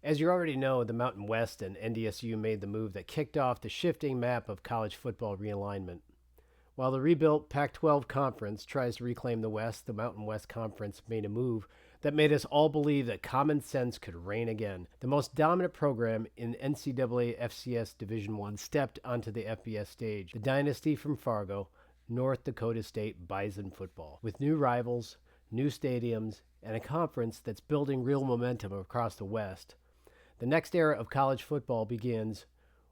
As you already know, the Mountain West and NDSU made the move that kicked off the shifting map of college football realignment. While the rebuilt Pac 12 conference tries to reclaim the West, the Mountain West Conference made a move that made us all believe that common sense could reign again. The most dominant program in NCAA FCS Division I stepped onto the FBS stage. The dynasty from Fargo, North Dakota State Bison football, with new rivals, new stadiums, and a conference that's building real momentum across the West. The next era of college football begins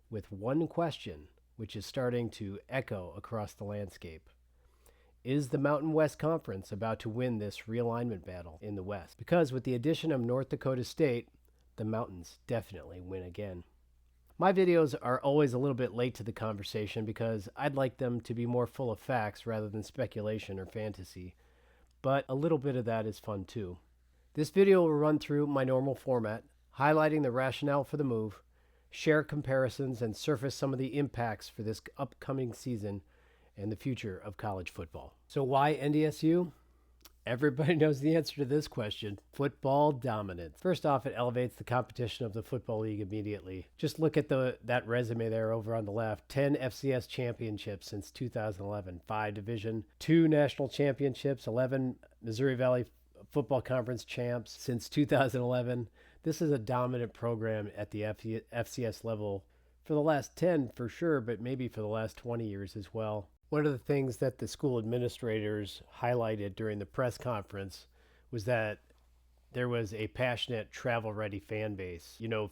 with one question, which is starting to echo across the landscape. Is the Mountain West Conference about to win this realignment battle in the West? Because with the addition of North Dakota State, the Mountains definitely win again. My videos are always a little bit late to the conversation because I'd like them to be more full of facts rather than speculation or fantasy, but a little bit of that is fun too. This video will run through my normal format, highlighting the rationale for the move, share comparisons, and surface some of the impacts for this upcoming season and the future of college football. So why NDSU? Everybody knows the answer to this question. Football dominance. First off, it elevates the competition of the Football League immediately. Just look at that resume there over on the left. 10 FCS championships since 2011. 5 Division II national championships. 11 Missouri Valley Football Conference champs since 2011. This is a dominant program at the FCS level for the last 10 for sure, but maybe for the last 20 years as well. One of the things that the school administrators highlighted during the press conference was that there was a passionate, travel-ready fan base. You know,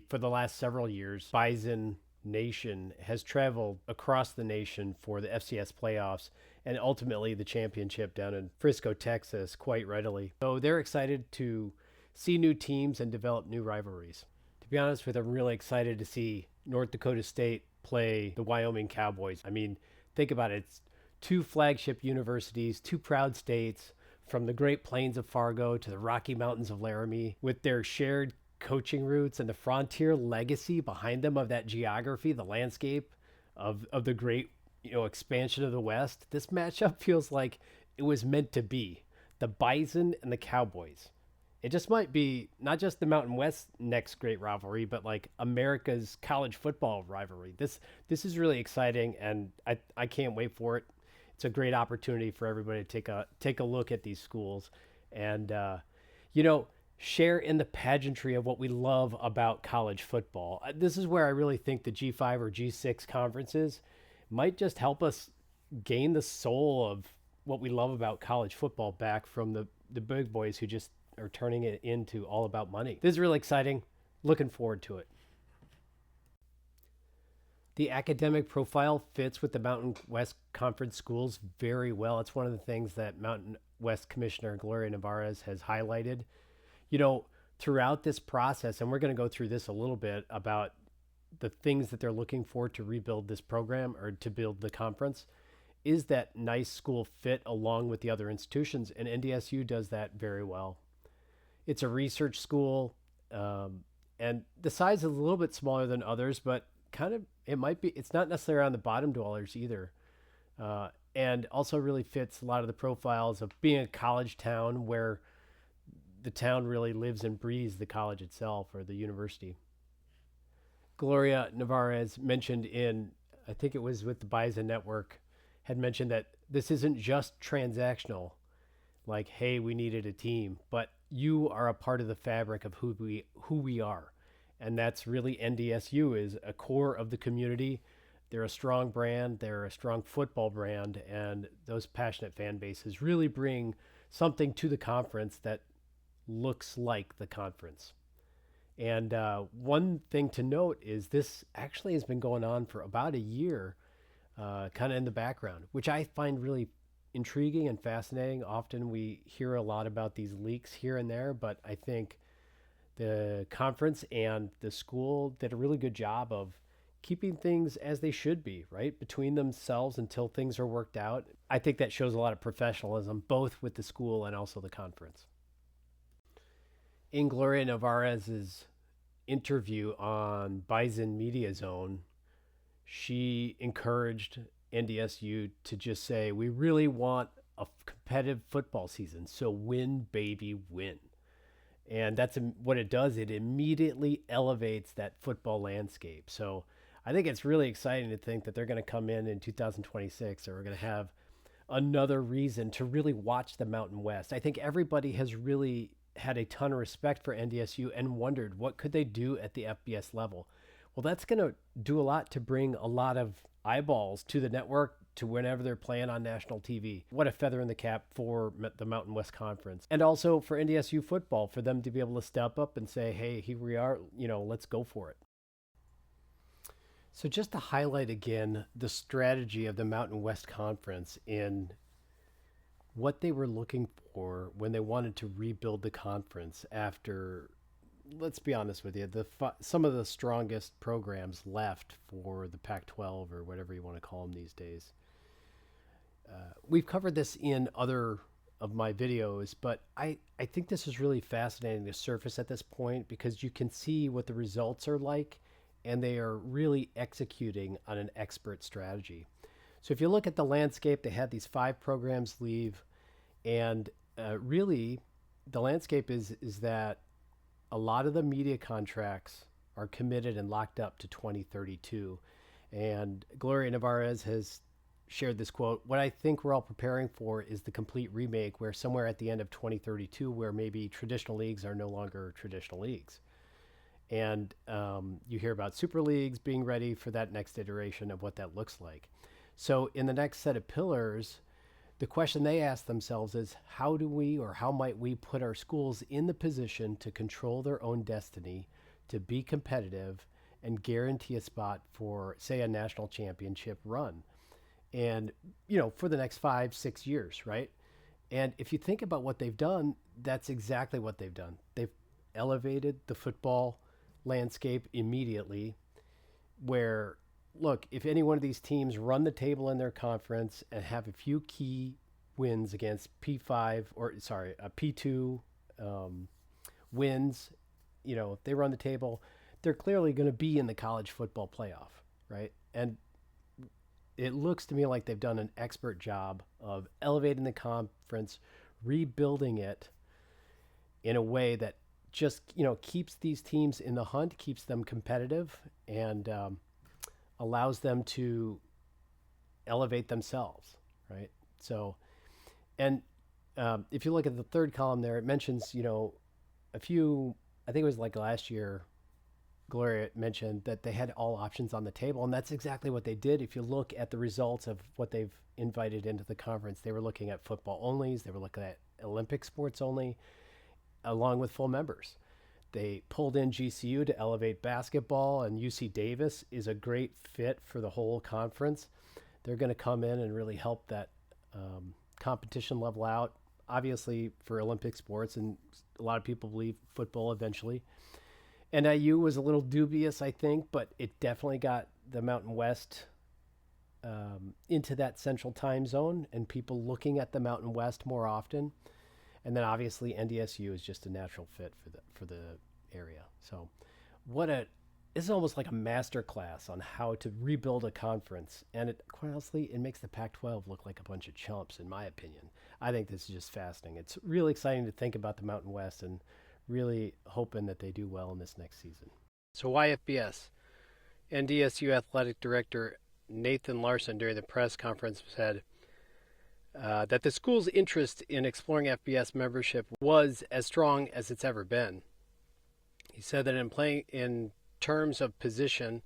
for the last several years, Bison Nation has traveled across the nation for the FCS playoffs and ultimately the championship down in Frisco, Texas, quite readily. So they're excited to see new teams and develop new rivalries. To be honest with you, I'm really excited to see North Dakota State play the Wyoming Cowboys. I mean, think about it. It's 2 flagship universities, 2 proud states, from the Great Plains of Fargo to the Rocky Mountains of Laramie, with their shared coaching roots and the frontier legacy behind them of that geography, the landscape of the great expansion of the West. This matchup feels like it was meant to be. The Bison and the Cowboys. It just might be not just the Mountain West next great rivalry, but like America's college football rivalry. This is really exciting, and I can't wait for it. It's a great opportunity for everybody to take a look at these schools and share in the pageantry of what we love about college football. This is where I really think the G5 or G6 conferences might just help us gain the soul of what we love about college football back from the big boys who just are turning it into all about money. This is really exciting. Looking forward to it. The academic profile fits with the Mountain West Conference schools very well. It's one of the things that Mountain West Commissioner Gloria Nevarez has highlighted. Throughout this process, and we're going to go through this a little bit about the things that they're looking for to rebuild this program or to build the conference, is that nice school fit along with the other institutions, and NDSU does that very well. It's a research school, and the size is a little bit smaller than others, but it's not necessarily on the bottom dwellers either. And also really fits a lot of the profiles of being a college town where the town really lives and breathes the college itself or the university. Gloria Nevarez mentioned I think it was with the Bison Network, had mentioned that this isn't just transactional, like, hey, we needed a team, but you are a part of the fabric of who we are. And that's really NDSU is a core of the community. They're a strong brand. They're a strong football brand. And those passionate fan bases really bring something to the conference that looks like the conference. And one thing to note is this actually has been going on for about a year, kind of in the background, which I find really intriguing and fascinating. Often we hear a lot about these leaks here and there, but I think the conference and the school did a really good job of keeping things as they should be, right? Between themselves until things are worked out. I think that shows a lot of professionalism, both with the school and also the conference. In Gloria Nevarez's interview on Bison Media Zone, she encouraged NDSU to just say, we really want a competitive football season, so win, baby, win. And that's what it does. It immediately elevates that football landscape. So I think it's really exciting to think that they're going to come in 2026, or we're going to have another reason to really watch the Mountain West. I think everybody has really had a ton of respect for NDSU and wondered what could they do at the FBS level. Well, that's going to do a lot to bring a lot of eyeballs to the network, to whenever they're playing on national TV. What a feather in the cap for the Mountain West Conference. And also for NDSU football, for them to be able to step up and say, hey, here we are, let's go for it. So just to highlight again the strategy of the Mountain West Conference in what they were looking for when they wanted to rebuild the conference after, let's be honest with you, some of the strongest programs left for the Pac-12, or whatever you want to call them these days. We've covered this in other of my videos, but I think this is really fascinating to surface at this point, because you can see what the results are like, and they are really executing on an expert strategy. So if you look at the landscape, they had these 5 programs leave, and really the landscape is that a lot of the media contracts are committed and locked up to 2032. And Gloria Nevarez has shared this quote: what I think we're all preparing for is the complete remake, where somewhere at the end of 2032, where maybe traditional leagues are no longer traditional leagues. And you hear about super leagues being ready for that next iteration of what that looks like. So in the next set of pillars, the question they ask themselves is, how do we, or how might we put our schools in the position to control their own destiny, to be competitive, and guarantee a spot for, say, a national championship run? And, for the next 5-6 years, right? And if you think about what they've done, that's exactly what they've done. They've elevated the football landscape immediately, where, look, if any one of these teams run the table in their conference and have a few key wins against P2 wins, if they run the table, they're clearly going to be in the college football playoff, right? And it looks to me like they've done an expert job of elevating the conference, rebuilding it in a way that just, keeps these teams in the hunt, keeps them competitive, and allows them to elevate themselves, right? So, and if you look at the third column there, it mentions, a few, I think it was like last year, Gloria mentioned that they had all options on the table, and that's exactly what they did. If you look at the results of what they've invited into the conference, they were looking at football onlys, they were looking at Olympic sports only, along with full members. They pulled in GCU to elevate basketball, and UC Davis is a great fit for the whole conference. They're going to come in and really help that competition level out, obviously for Olympic sports, and a lot of people believe football eventually. NIU was a little dubious, I think, but it definitely got the Mountain West into that central time zone, and people looking at the Mountain West more often. And then obviously NDSU is just a natural fit for the area. So this is almost like a master class on how to rebuild a conference. And quite honestly, it makes the Pac-12 look like a bunch of chumps, in my opinion. I think this is just fascinating. It's really exciting to think about the Mountain West, and really hoping that they do well in this next season. So why FBS? NDSU Athletic Director Nathan Larson during the press conference said that the school's interest in exploring FBS membership was as strong as it's ever been. He said that in terms of position,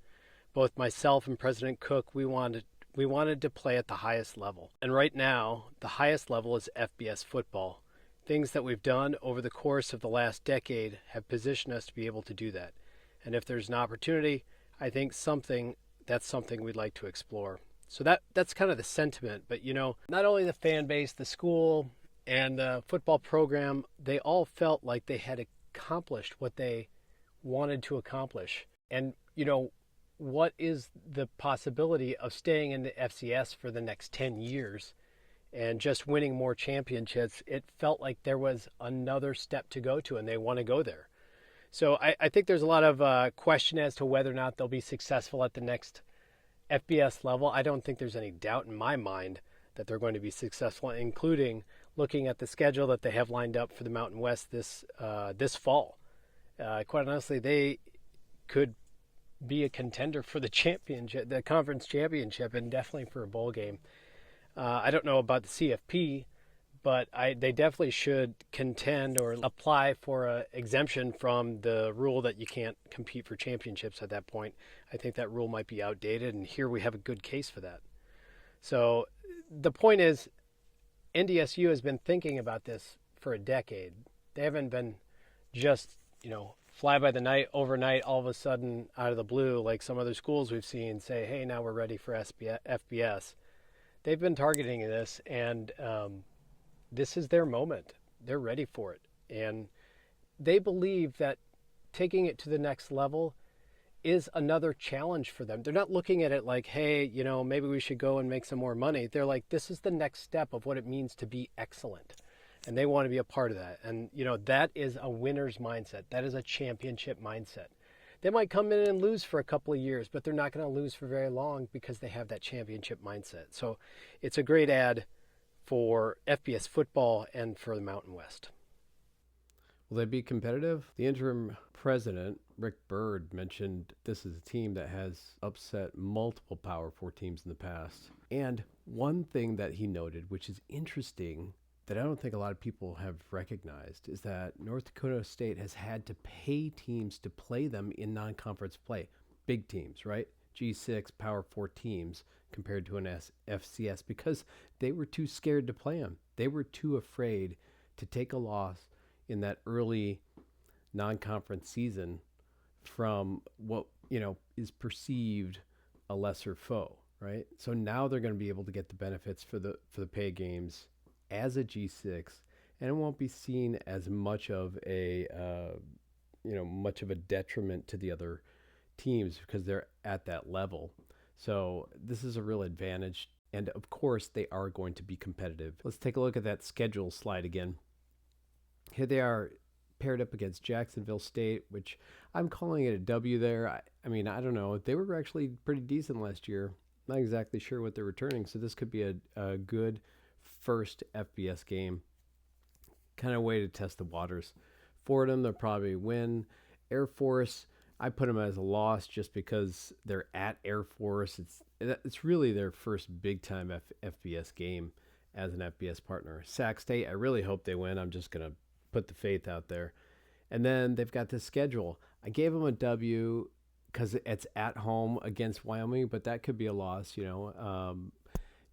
both myself and President Cook, we wanted to play at the highest level. And right now, the highest level is FBS football. Things that we've done over the course of the last decade have positioned us to be able to do that. And if there's an opportunity, I think that's something we'd like to explore. So that's kind of the sentiment. But, not only the fan base, the school, and the football program, they all felt like they had accomplished what they wanted to accomplish. And, what is the possibility of staying in the FCS for the next 10 years and just winning more championships? It felt like there was another step to go to, and they want to go there. So I think there's a lot of question as to whether or not they'll be successful at the next FBS level. I don't think there's any doubt in my mind that they're going to be successful, including looking at the schedule that they have lined up for the Mountain West this fall. Quite honestly, they could be a contender for the championship, the conference championship, and definitely for a bowl game. I don't know about the CFP, but they definitely should contend or apply for an exemption from the rule that you can't compete for championships at that point. I think that rule might be outdated, and here we have a good case for that. So the point is, NDSU has been thinking about this for a decade. They haven't been just, fly by the night, overnight, all of a sudden out of the blue, like some other schools we've seen say, hey, now we're ready for FBS. They've been targeting this, and this is their moment. They're ready for it. And they believe that taking it to the next level is another challenge for them. They're not looking at it like, hey, maybe we should go and make some more money. They're like, this is the next step of what it means to be excellent. And they want to be a part of that. And, that is a winner's mindset. That is a championship mindset. They might come in and lose for a couple of years, but they're not going to lose for very long because they have that championship mindset. So it's a great ad for FBS football and for the Mountain West. Will they be competitive? The interim president, Rick Byrd, mentioned this is a team that has upset multiple Power 4 teams in the past. And one thing that he noted, which is interesting, that I don't think a lot of people have recognized, is that North Dakota State has had to pay teams to play them in non-conference play. Big teams, right? G6, Power 4 teams compared to an FCS, because they were too scared to play them. They were too afraid to take a loss in that early non-conference season from what, is perceived a lesser foe, right? So now they're going to be able to get the benefits for the pay games as a G6, and it won't be seen as much of a detriment to the other teams because they're at that level. So this is a real advantage, and of course they are going to be competitive. Let's take a look at that schedule slide again. Here they are paired up against Jacksonville State, which I'm calling it a W there. I don't know. They were actually pretty decent last year. Not exactly sure what they're returning, so this could be a good first FBS game, kind of way to test the waters. Fordham, they'll probably win. Air Force, I put them as a loss just because they're at Air Force. It's really their first big time FBS game as an FBS partner. Sac State, I really hope they win. I'm just gonna put the faith out there. And then they've got this schedule. I gave them a W because it's at home against Wyoming, but that could be a loss.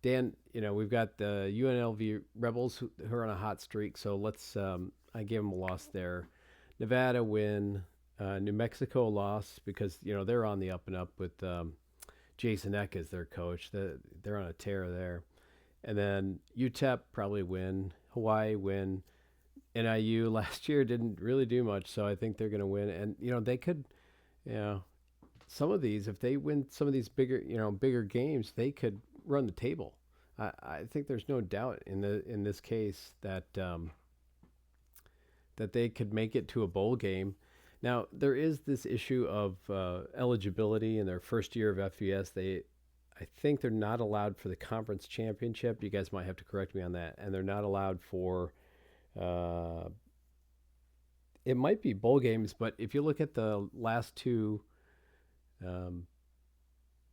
Dan, we've got the UNLV Rebels who are on a hot streak, so I gave them a loss there. Nevada win. New Mexico loss because, they're on the up and up with Jason Eck as their coach. They're on a tear there. And then UTEP probably win. Hawaii win. NIU last year didn't really do much, so I think they're going to win. And, they could, some of these, if they win some of these bigger games, they could run the table. I think there's no doubt in this case that they could make it to a bowl game. Now there is this issue of eligibility in their first year of FBS. I think they're not allowed for the conference championship. You guys might have to correct me on that. And they're not allowed for. It might be bowl games, but if you look at the last two.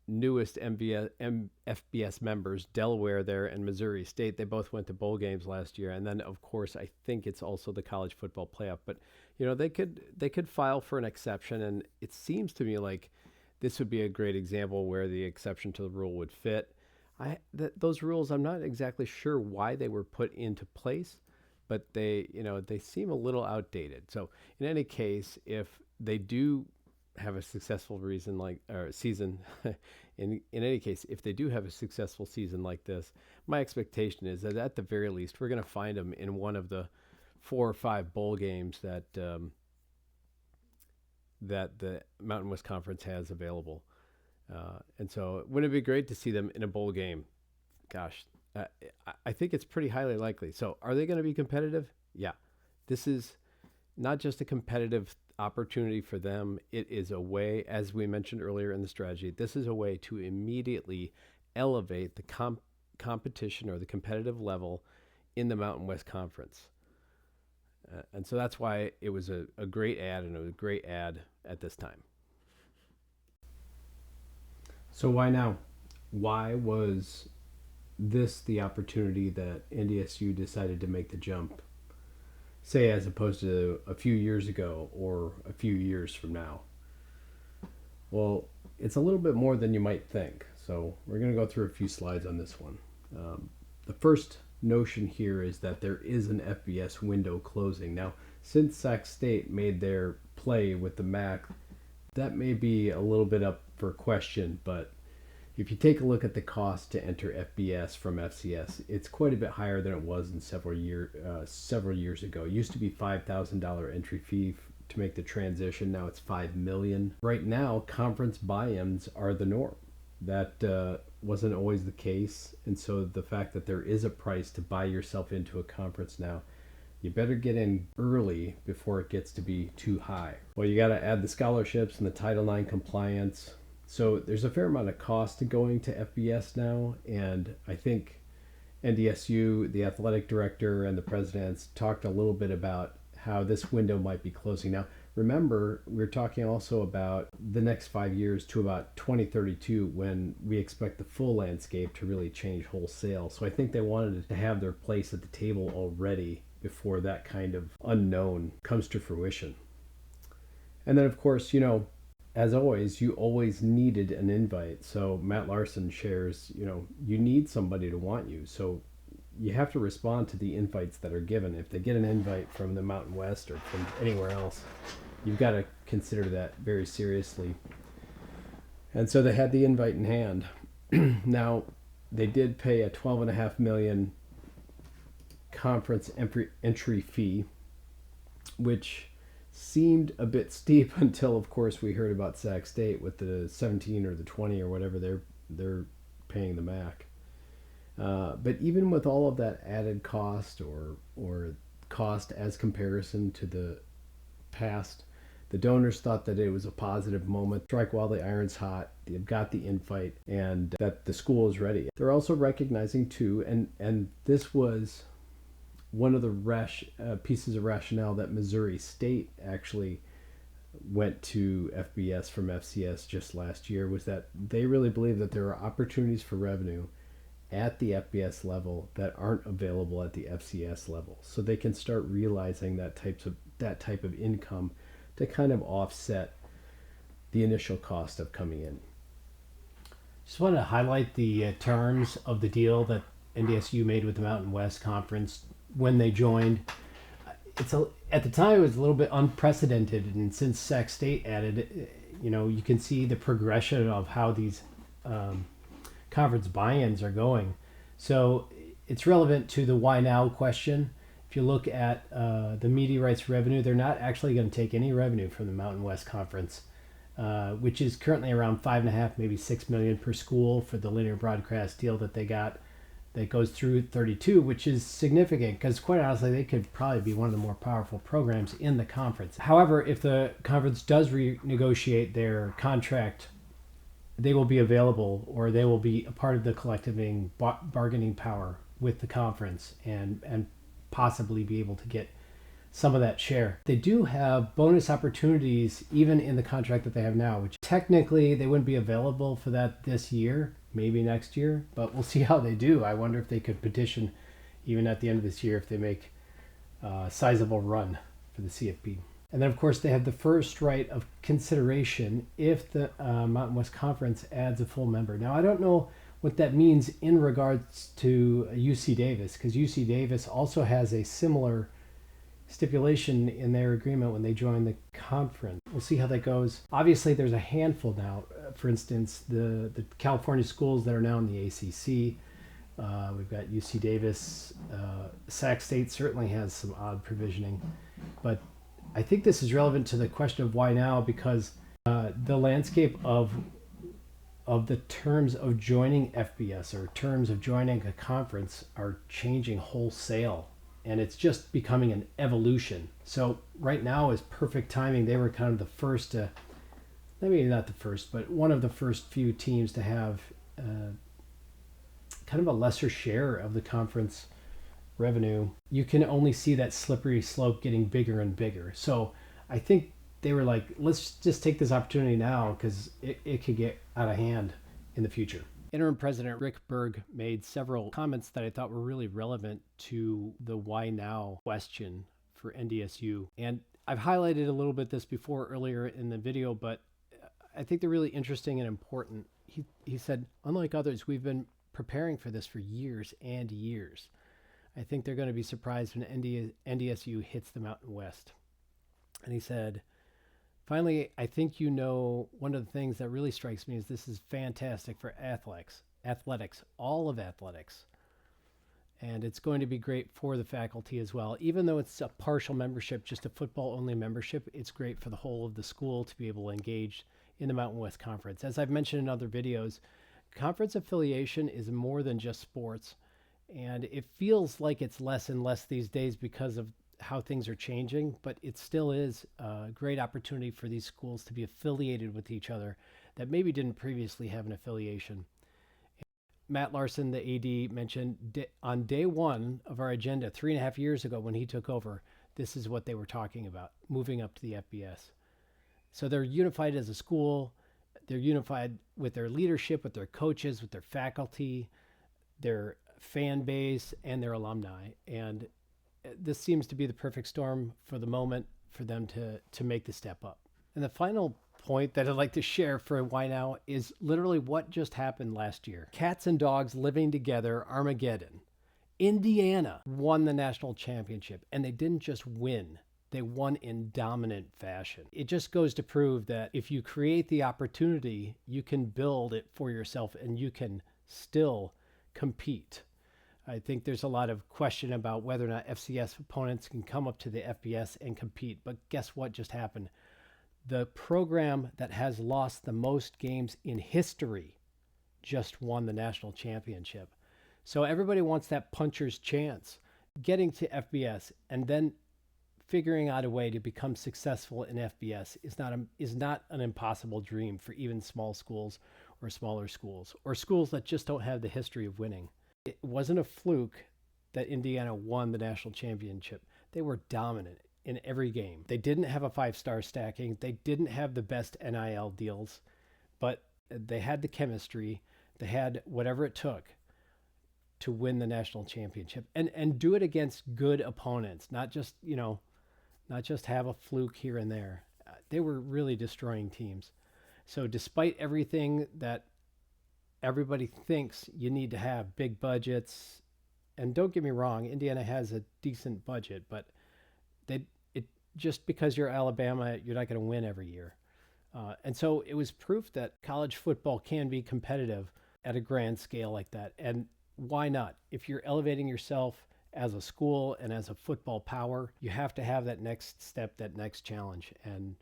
Newest FBS members, Delaware there and Missouri State, they both went to bowl games last year. And then, of course, I think it's also the college football playoff. But, they could file for an exception. And it seems to me like this would be a great example where the exception to the rule would fit. Those rules, I'm not exactly sure why they were put into place, but they seem a little outdated. So in any case, if they do have a successful season in any case, if they do have a successful season like this, my expectation is that at the very least we're going to find them in one of the 4 or 5 bowl games that the Mountain West Conference has available. And so wouldn't it be great to see them in a bowl game? Gosh, I think it's pretty highly likely. So are they going to be competitive? Yeah. This is not just a competitive opportunity for them. It is a way, as we mentioned earlier in the strategy, this is a way to immediately elevate the competition or the competitive level in the Mountain West Conference. And so that's why it was a great ad, and it was a great ad at this time. So why now? Why was this the opportunity that NDSU decided to make the jump, say, as opposed to a few years ago or a few years from now? Well, it's a little bit more than you might think. So we're going to go through a few slides on this one. The first notion here is that there is an FBS window closing. Now, since Sac State made their play with the MAC, that may be a little bit up for question, but if you take a look at the cost to enter FBS from FCS, it's quite a bit higher than it was in several years ago. It used to be $5,000 entry fee to make the transition. Now it's $5 million. Right now, conference buy-ins are the norm. That wasn't always the case, and so the fact that there is a price to buy yourself into a conference now, you better get in early before it gets to be too high. Well, you got to add the scholarships and the Title IX compliance. So there's a fair amount of cost to going to FBS now, and I think NDSU, the athletic director, and the presidents talked a little bit about how this window might be closing. Now, remember, we're talking also about the next 5 years to about 2032, when we expect the full landscape to really change wholesale. So I think they wanted to have their place at the table already before that kind of unknown comes to fruition. And then, of course, as always, you always needed an invite. So Matt Larson shares, you need somebody to want you. So you have to respond to the invites that are given. If they get an invite from the Mountain West or from anywhere else, you've got to consider that very seriously. And so they had the invite in hand. Now, they did pay a $12.5 million conference entry fee, which seemed a bit steep until, of course, we heard about Sac State with the 17 or the 20 or whatever they're paying the MAC. But even with all of that added cost or cost as comparison to the past, the donors thought that it was a positive moment. Strike while the iron's hot. They've got the invite, and that the school is ready. They're also recognizing too, and this was one of the pieces of rationale that Missouri State actually went to FBS from FCS just last year, was that they really believe that there are opportunities for revenue at the FBS level that aren't available at the FCS level. So they can start realizing that type of income to kind of offset the initial cost of coming in. Just want to highlight the terms of the deal that NDSU made with the Mountain West Conference when they joined. At the time, it was a little bit unprecedented, and since Sac State added it, you can see the progression of how these conference buy-ins are going. So it's relevant to the why now question. If you look at the media rights revenue, they're not actually going to take any revenue from the Mountain West Conference, which is currently around $5.5, maybe $6 million per school for the linear broadcast deal that they got. That goes through 32, which is significant because, quite honestly, they could probably be one of the more powerful programs in the conference. However, if the conference does renegotiate their contract, they will be available, or they will be a part of the collective bargaining power with the conference and possibly be able to get some of that share. They do have bonus opportunities even in the contract that they have now, which technically they wouldn't be available for that this year, maybe next year, but we'll see how they do. I wonder if they could petition even at the end of this year if they make a sizable run for the CFP. And then, of course, they have the first right of consideration if the Mountain West Conference adds a full member. Now, I don't know what that means in regards to UC Davis, because UC Davis also has a similar stipulation in their agreement when they join the conference. We'll see how that goes. Obviously, there's a handful now. For instance, the California schools that are now in the ACC. We've got UC Davis. Sac State certainly has some odd provisioning. But I think this is relevant to the question of why now, because the landscape of the terms of joining FBS or terms of joining a conference are changing wholesale. And it's just becoming an evolution. So right now is perfect timing. They were kind of the first maybe not the first, but one of the first few teams to have kind of a lesser share of the conference revenue, you can only see that slippery slope getting bigger and bigger. So I think they were like, let's just take this opportunity now because it could get out of hand in the future. Interim President Rick Berg made several comments that I thought were really relevant to the why now question for NDSU. And I've highlighted a little bit this before earlier in the video, but I think they're really interesting and important. He said, unlike others, we've been preparing for this for years and years. I think they're going to be surprised when NDSU hits the Mountain West. And he said, finally, I think one of the things that really strikes me is this is fantastic for athletics, all of athletics. And it's going to be great for the faculty as well. Even though it's a partial membership, just a football-only membership, it's great for the whole of the school to be able to engage in the Mountain West Conference. As I've mentioned in other videos, conference affiliation is more than just sports. And it feels like it's less and less these days because of how things are changing, but it still is a great opportunity for these schools to be affiliated with each other that maybe didn't previously have an affiliation. Matt Larson, the AD, mentioned on day one of our agenda 3.5 years ago when he took over, this is what they were talking about, moving up to the FBS. So they're unified as a school. They're unified with their leadership, with their coaches, with their faculty, their fan base, and their alumni. And this seems to be the perfect storm for the moment for them to make the step up. And the final point that I'd like to share for why now is literally what just happened last year. Cats and dogs living together, Armageddon. Indiana won the national championship, and they didn't just win. They won in dominant fashion. It just goes to prove that if you create the opportunity, you can build it for yourself and you can still compete. I think there's a lot of question about whether or not FCS opponents can come up to the FBS and compete. But guess what just happened? The program that has lost the most games in history just won the national championship. So everybody wants that puncher's chance. Getting to FBS and then figuring out a way to become successful in FBS is not an impossible dream for even small schools or smaller schools or schools that just don't have the history of winning. It wasn't a fluke that Indiana won the national championship. They were dominant in every game. They didn't have a 5-star stacking. They didn't have the best NIL deals, but they had the chemistry. They had whatever it took to win the national championship and do it against good opponents, not just have a fluke here and there. They were really destroying teams. So despite everything that everybody thinks you need to have, big budgets, and don't get me wrong, Indiana has a decent budget, but just because you're Alabama, you're not going to win every year. And so it was proof that college football can be competitive at a grand scale like that. And why not? If you're elevating yourself as a school and as a football power, you have to have that next step, that next challenge. And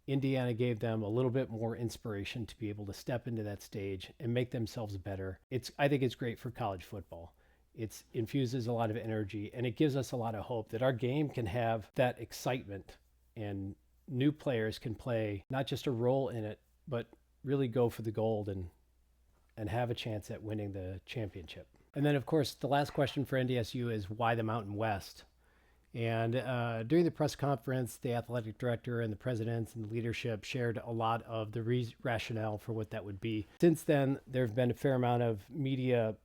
Indiana gave them a little bit more inspiration to be able to step into that stage and make themselves better. I think it's great for college football. It infuses a lot of energy, and it gives us a lot of hope that our game can have that excitement and new players can play not just a role in it, but really go for the gold and have a chance at winning the championship. And then, of course, the last question for NDSU is why the Mountain West? And during the press conference, the athletic director and the presidents and the leadership shared a lot of the rationale for what that would be. Since then, there have been a fair amount of media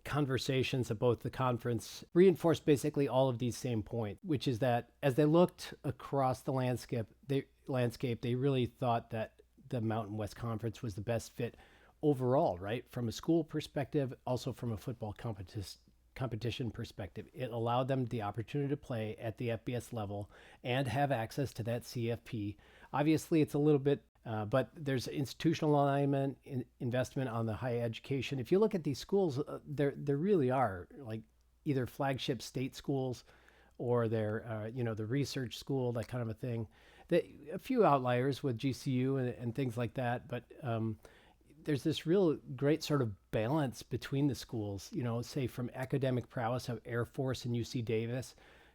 conversations at both the conference reinforced basically all of these same points, which is that as they looked across the landscape, they really thought that the Mountain West Conference was the best fit overall, right? From a school perspective, also from a football competition perspective. It allowed them the opportunity to play at the FBS level and have access to that CFP. Obviously, it's a little bit but there's institutional alignment, investment on the higher education. If you look at these schools, there really are like either flagship state schools or they're, the research school, that kind of a thing. A few outliers with GCU and things like that, but there's this real great sort of balance between the schools, say from academic prowess of Air Force and UC Davis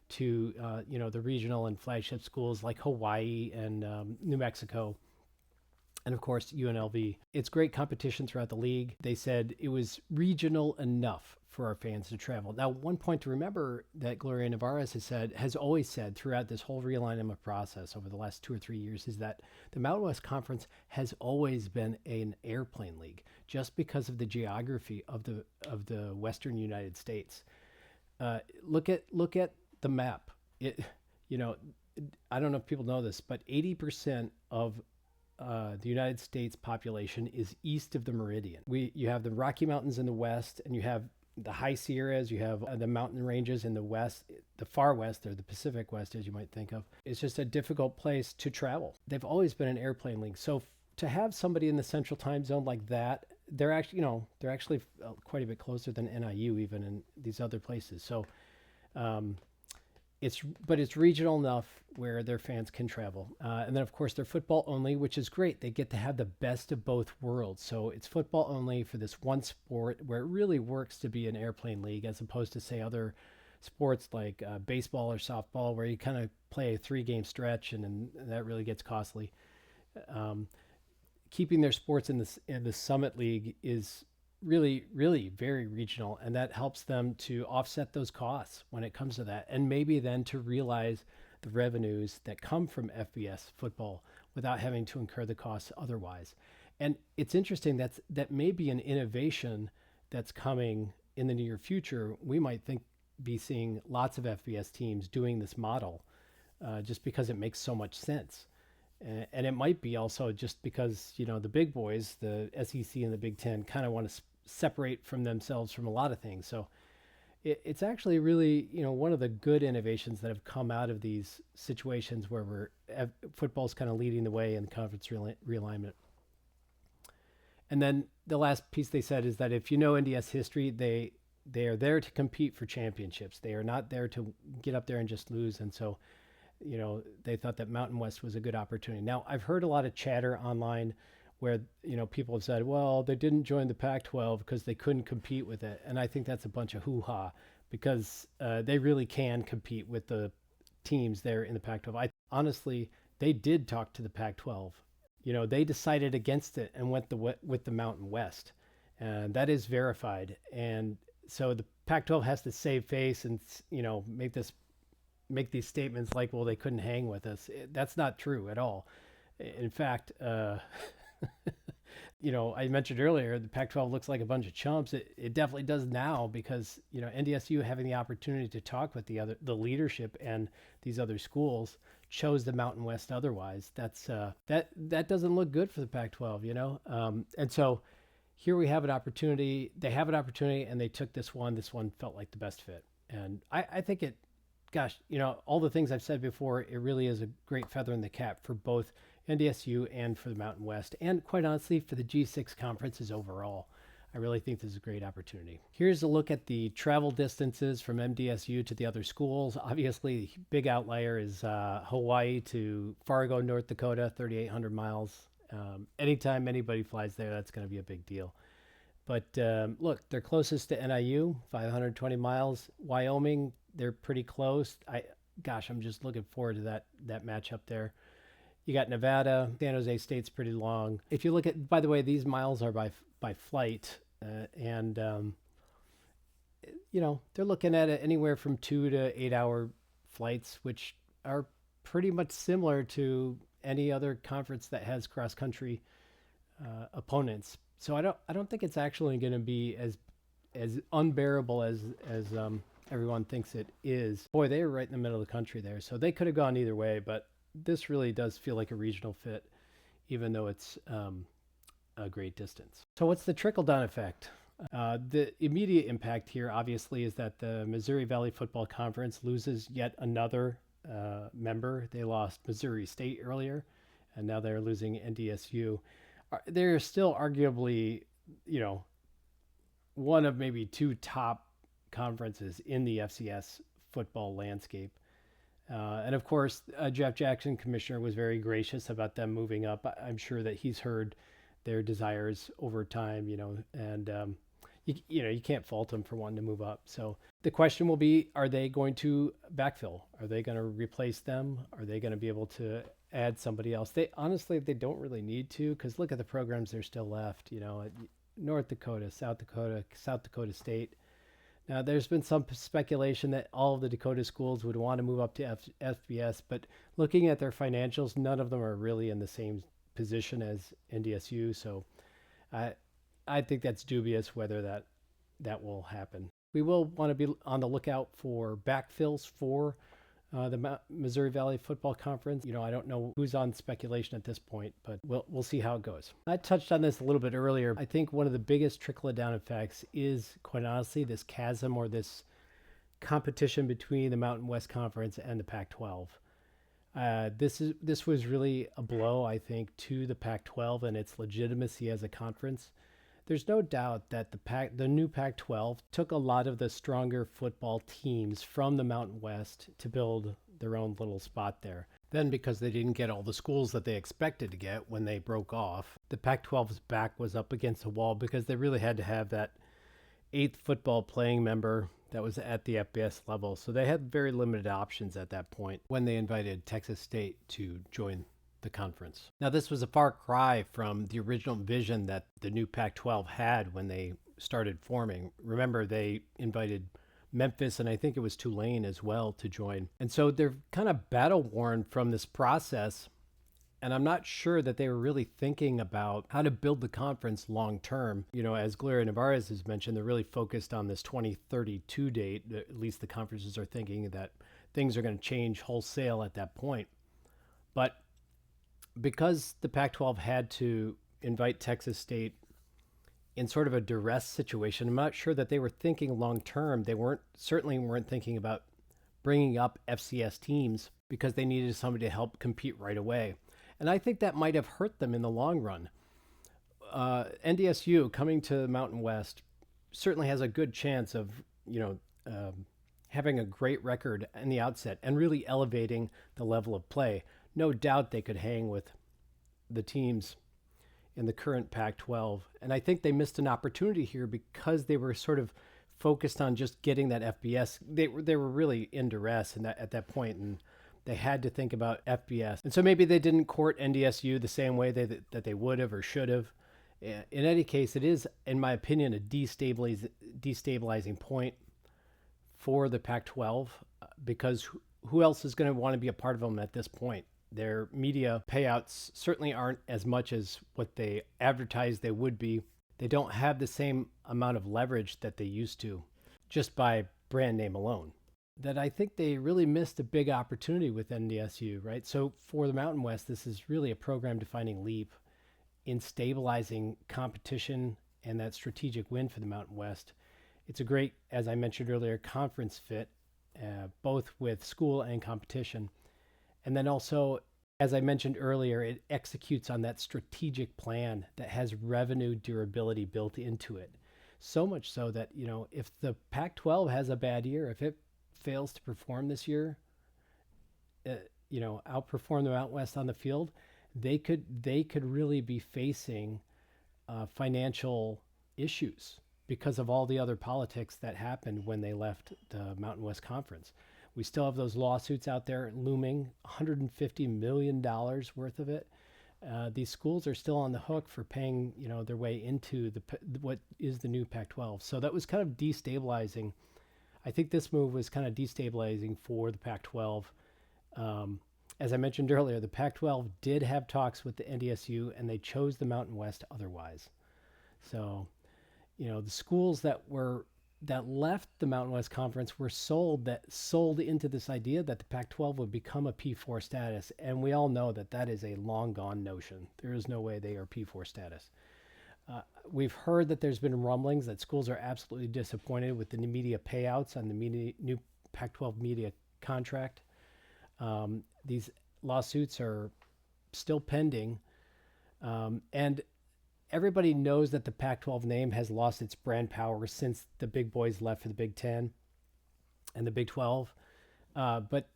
to, the regional and flagship schools like Hawaii and New Mexico. and of course UNLV. It's great competition throughout the league. They said it was regional enough for our fans to travel. Now, one point to remember that Gloria Nevarez has always said throughout this whole realignment process over the last 2 or 3 years is that the Mountain West Conference has always been an airplane league, just because of the geography of the Western United States. Look at the map. It, I don't know if people know this, but 80% of the United States population is east of the meridian. You have the Rocky Mountains in the west, and you have the high Sierras, you have the mountain ranges in the west, the far west, or the Pacific West, as you might think of. It's just a difficult place to travel. They've always been an airplane league. So to have somebody in the central time zone like that, they're actually quite a bit closer than NIU even in these other places. So it's regional enough where their fans can travel. And then, of course, they're football only, which is great. They get to have the best of both worlds. So it's football only for this one sport where it really works to be an airplane league, as opposed to, say, other sports like baseball or softball, where you kind of play a 3-game stretch, and that really gets costly. Keeping their sports in the Summit League is really, really very regional, and that helps them to offset those costs when it comes to that, and maybe then to realize the revenues that come from FBS football without having to incur the costs otherwise. And it's interesting that may be an innovation that's coming in the near future. We might be seeing lots of FBS teams doing this model just because it makes so much sense. And it might be also just because, the big boys, the SEC and the Big Ten, kind of want to separate from themselves from a lot of things. So it's actually really, one of the good innovations that have come out of these situations where football's kind of leading the way in conference realignment. And then the last piece they said is that if you know NDS history, they are there to compete for championships. They are not there to get up there and just lose. And so, they thought that Mountain West was a good opportunity. Now, I've heard a lot of chatter online where, people have said, well, they didn't join the Pac-12 because they couldn't compete with it. And I think that's a bunch of hoo-ha, because they really can compete with the teams there in the Pac-12. Honestly, they did talk to the Pac-12. They decided against it and went with the Mountain West. And that is verified. And so the Pac-12 has to save face and, make these statements like, well, they couldn't hang with us. That's not true at all. In fact, I mentioned earlier, the Pac-12 looks like a bunch of chumps. It definitely does now, because, NDSU having the opportunity to talk with the leadership and these other schools chose the Mountain West otherwise. That doesn't look good for the Pac-12, and so here we have an opportunity. They have an opportunity, and they took this one. This one felt like the best fit. And I think all the things I've said before, it really is a great feather in the cap for both NDSU and for the Mountain West, and quite honestly, for the G6 conferences overall. I really think this is a great opportunity. Here's a look at the travel distances from MDSU to the other schools. Obviously, the big outlier is Hawaii to Fargo, North Dakota, 3,800 miles. Anytime anybody flies there, that's going to be a big deal. But look, they're closest to NIU, 520 miles. Wyoming, they're pretty close. I'm just looking forward to that matchup there. You got Nevada. San Jose State's pretty long. If you look at, by the way, these miles are by flight, and they're looking at anywhere from 2 to 8 hour flights, which are pretty much similar to any other conference that has cross country opponents. So I don't think it's actually going to be as unbearable as everyone thinks it is. Boy, they were right in the middle of the country there, so they could have gone either way. But this really does feel like a regional fit, even though it's a great distance. So what's the trickle-down effect? The immediate impact here, obviously, is that the Missouri Valley Football Conference loses yet another member. They lost Missouri State earlier, and now they're losing NDSU. They're still arguably, one of maybe 2 top conferences in the FCS football landscape. And of course, Jeff Jackson, commissioner, was very gracious about them moving up. I'm sure that he's heard their desires over time, and you can't fault them for wanting to move up. So the question will be, are they going to backfill? Are they going to replace them? Are they going to be able to add somebody else. They honestly they don't really need to, because look at the programs they're still left. North Dakota, South Dakota State. Now, there's been some speculation that all of the Dakota schools would want to move up to FBS, but looking at their financials, none of them are really in the same position as NDSU. So I I think that's dubious whether that will happen. We will want to be on the lookout for backfills for the Missouri Valley Football Conference. I don't know who's on speculation at this point, but we'll see how it goes. I touched on this a little bit earlier. I think one of the biggest trickle-down effects is, quite honestly, this chasm or this competition between the Mountain West Conference and the Pac-12. This was really a blow, I think, to the Pac-12 and its legitimacy as a conference. There's no doubt that the new Pac-12 took a lot of the stronger football teams from the Mountain West to build their own little spot there. Then, because they didn't get all the schools that they expected to get when they broke off, the Pac-12's back was up against the wall because they really had to have that eighth football playing member that was at the FBS level. So they had very limited options at that point when they invited Texas State to join the conference. Now, this was a far cry from the original vision that the new Pac-12 had when they started forming. Remember, they invited Memphis and I think it was Tulane as well to join. And so they're kind of battle worn from this process. And I'm not sure that they were really thinking about how to build the conference long term. As Gloria Nevarez has mentioned, they're really focused on this 2032 date. At least the conferences are thinking that things are going to change wholesale at that point. But because the Pac-12 had to invite Texas State in sort of a duress situation, I'm not sure that they were thinking long term. They certainly weren't thinking about bringing up FCS teams because they needed somebody to help compete right away. And I think that might have hurt them in the long run. NDSU coming to Mountain West certainly has a good chance of, having a great record in the outset and really elevating the level of play. No doubt they could hang with the teams in the current Pac-12. And I think they missed an opportunity here because they were sort of focused on just getting that FBS. They were really in duress at that point, and they had to think about FBS. And so maybe they didn't court NDSU the same way that they would have or should have. In any case, it is, in my opinion, a destabilizing point for the Pac-12 because who else is going to want to be a part of them at this point? Their media payouts certainly aren't as much as what they advertised they would be. They don't have the same amount of leverage that they used to just by brand name alone. That I think they really missed a big opportunity with NDSU, right? So for the Mountain West, this is really a program-defining leap in stabilizing competition and that strategic win for the Mountain West. It's a great, as I mentioned earlier, conference fit, both with school and competition. And then also, as I mentioned earlier, it executes on that strategic plan that has revenue durability built into it. So much so that, if the Pac-12 has a bad year, if it fails to perform this year, outperform the Mountain West on the field, they could really be facing financial issues because of all the other politics that happened when they left the Mountain West Conference. We still have those lawsuits out there looming, $150 million worth of it. These schools are still on the hook for paying, their way into what is the new Pac-12. So that was kind of destabilizing. I think this move was kind of destabilizing for the Pac-12. As I mentioned earlier, the Pac-12 did have talks with the NDSU, and they chose the Mountain West otherwise. So, the schools that left the Mountain West Conference were sold into this idea that the Pac-12 would become a P4 status, and we all know that is a long gone notion. There is no way they are P4 status. We've heard that there's been rumblings that schools are absolutely disappointed with the media payouts on the new Pac-12 media contract. These lawsuits are still pending, and everybody knows that the Pac-12 name has lost its brand power since the big boys left for the Big Ten and the Big 12. But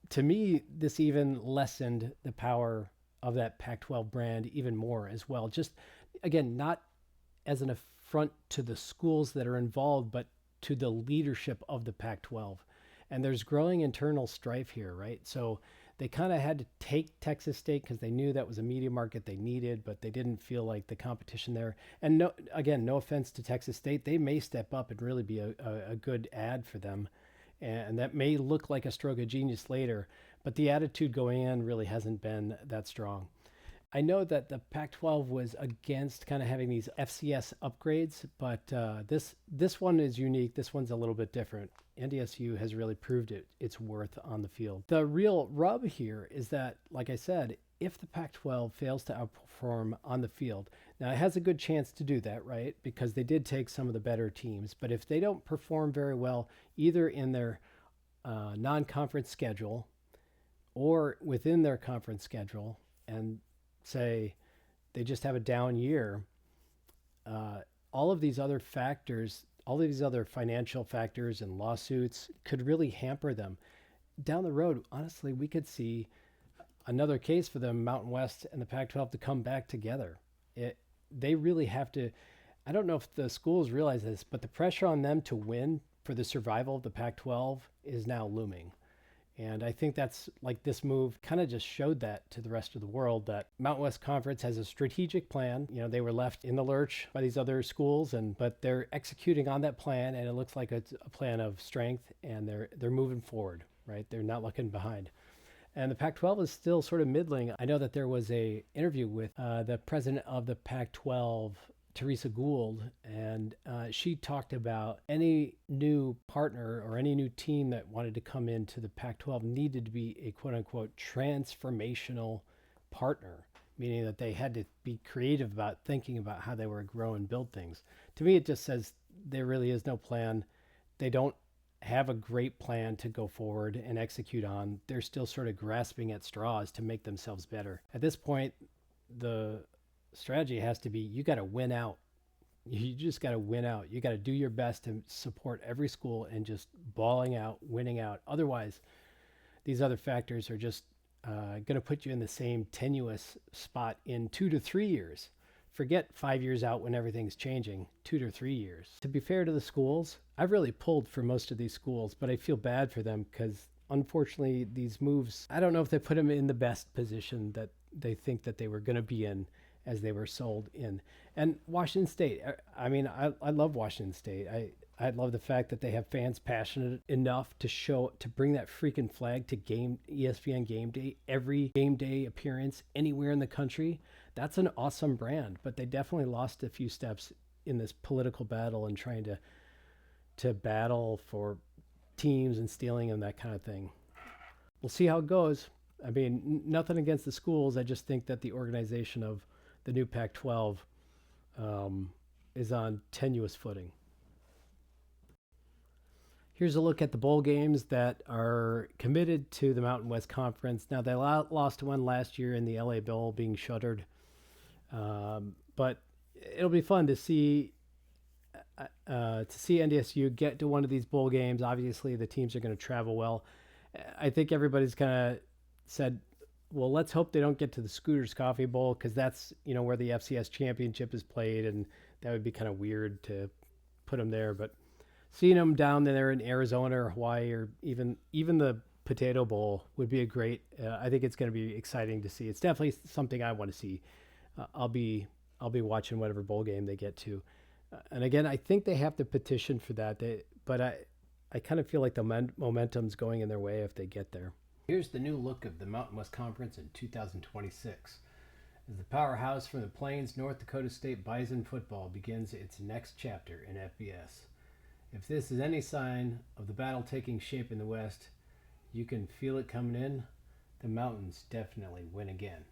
to me, this even lessened the power of that Pac-12 brand even more as well. Just, again, not as an affront to the schools that are involved, but to the leadership of the Pac-12. And there's growing internal strife here, right? So They kind of had to take Texas State because they knew that was a media market they needed, but they didn't feel like the competition there. And no, again, no offense to Texas State, they may step up and really be a good ad for them. And that may look like a stroke of genius later, but the attitude going in really hasn't been that strong. I know that the Pac-12 was against kind of having these FCS upgrades, but this one is unique. This one's a little bit different. NDSU has really proved its worth on the field. The real rub here is that, like I said, if the Pac-12 fails to outperform on the field, now it has a good chance to do that, right? Because they did take some of the better teams. But if they don't perform very well, either in their non-conference schedule or within their conference schedule, and say they just have a down year, all of these other factors, all of these other financial factors and lawsuits could really hamper them. Down the road, honestly, we could see another case for the Mountain West and the Pac-12 to come back together. They really have to, I don't know if the schools realize this, but the pressure on them to win for the survival of the Pac-12 is now looming. And I think that's like this move kind of just showed that to the rest of the world that Mountain West Conference has a strategic plan. You know, they were left in the lurch by these other schools, but they're executing on that plan, and it looks like it's a plan of strength, and they're moving forward, right? They're not looking behind. And the Pac-12 is still sort of middling. I know that there was a interview with the president of the Pac-12, Teresa Gould, and she talked about any new partner or any new team that wanted to come into the Pac-12 needed to be a quote-unquote transformational partner, meaning that they had to be creative about thinking about how they were to grow and build things. To me, it just says there really is no plan. They don't have a great plan to go forward and execute on. They're still sort of grasping at straws to make themselves better. At this point, the strategy has to be, you got to win out. You just got to win out. You got to do your best to support every school and just balling out, winning out. Otherwise, these other factors are just going to put you in the same tenuous spot in 2 to 3 years. Forget 5 years out when everything's changing, 2 to 3 years. To be fair to the schools, I've really pulled for most of these schools, but I feel bad for them because unfortunately these moves, I don't know if they put them in the best position that they think that they were going to be in as they were sold in. And Washington State, I mean, I love Washington State. I love the fact that they have fans passionate enough to bring that freaking flag to ESPN Game Day, every game day appearance anywhere in the country. That's an awesome brand, but they definitely lost a few steps in this political battle and trying to battle for teams and stealing and that kind of thing. We'll see how it goes. I mean, nothing against the schools. I just think that the organization of the new Pac-12 is on tenuous footing. Here's a look at the bowl games that are committed to the Mountain West Conference. Now, they lost one last year in the LA Bowl being shuttered, but it'll be fun to see NDSU get to one of these bowl games. Obviously, the teams are going to travel well. I think everybody's kind of said, well, let's hope they don't get to the Scooters Coffee Bowl because that's, where the FCS championship is played, and that would be kind of weird to put them there. But seeing them down there in Arizona or Hawaii or even the Potato Bowl would be a great. I think it's going to be exciting to see. It's definitely something I want to see. I'll be watching whatever bowl game they get to. And again, I think they have to petition for that. But I kind of feel like the momentum's going in their way if they get there. Here's the new look of the Mountain West Conference in 2026. As the powerhouse from the Plains, North Dakota State Bison football begins its next chapter in FBS. If this is any sign of the battle taking shape in the West, you can feel it coming in. The Mountains definitely win again.